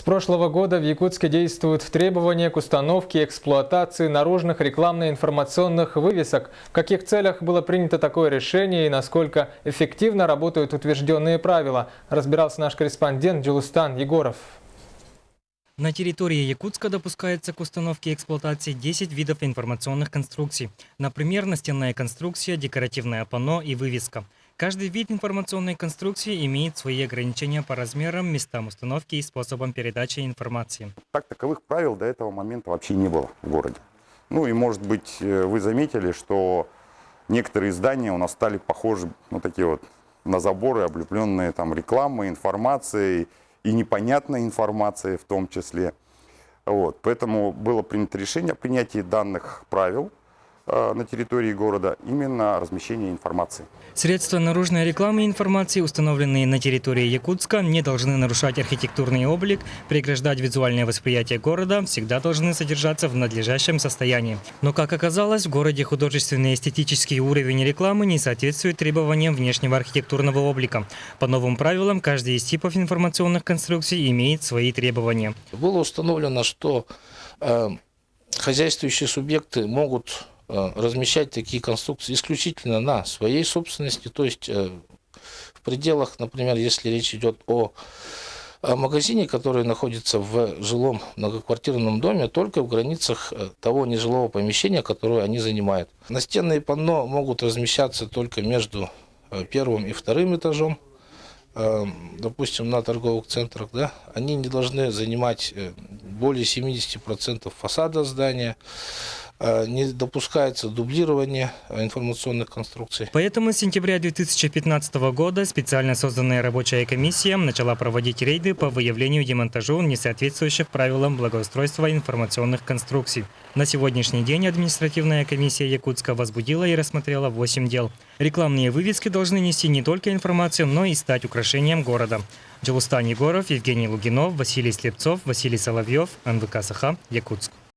прошлого года в Якутске действуют требования к установке и эксплуатации наружных рекламно-информационных вывесок. В каких целях было принято такое решение и насколько эффективно работают утвержденные правила, разбирался наш корреспондент Джулустан Егоров. На территории Якутска допускается к установке и эксплуатации 10 видов информационных конструкций. Например, настенная конструкция, декоративное панно и вывеска. Каждый вид информационной конструкции имеет свои ограничения по размерам, местам установки и способам передачи информации. Так таковых правил до этого момента вообще не было в городе. Ну и, может быть, вы заметили, что некоторые здания у нас стали похожи на заборы, облепленные там рекламой, информацией и непонятной информацией в том числе. Поэтому было принято решение о принятии данных правил на территории города именно размещение информации. Средства наружной рекламы и информации, установленные на территории Якутска, не должны нарушать архитектурный облик, преграждать визуальное восприятие города, всегда должны содержаться в надлежащем состоянии. Но, как оказалось, в городе художественный и эстетический уровень рекламы не соответствует требованиям внешнего архитектурного облика. По новым правилам, каждый из типов информационных конструкций имеет свои требования. Было установлено, что хозяйствующие субъекты могут размещать такие конструкции исключительно на своей собственности, то есть в пределах, например, если речь идет о магазине, который находится в жилом многоквартирном доме, только в границах того нежилого помещения, которое они занимают. Настенные панно могут размещаться только между первым и вторым этажом, допустим, на торговых центрах, да, они не должны занимать более 70% фасада здания. Не допускается дублирование информационных конструкций. Поэтому с сентября 2015 года специально созданная рабочая комиссия начала проводить рейды по выявлению и демонтажу несоответствующих правилам благоустройства информационных конструкций. На сегодняшний день административная комиссия Якутска возбудила и рассмотрела 8 дел. Рекламные вывески должны нести не только информацию, но и стать украшением города. Джулустан Егоров, Евгений Лугинов, Василий Слепцов, Василий Соловьев, НВК Саха, Якутск.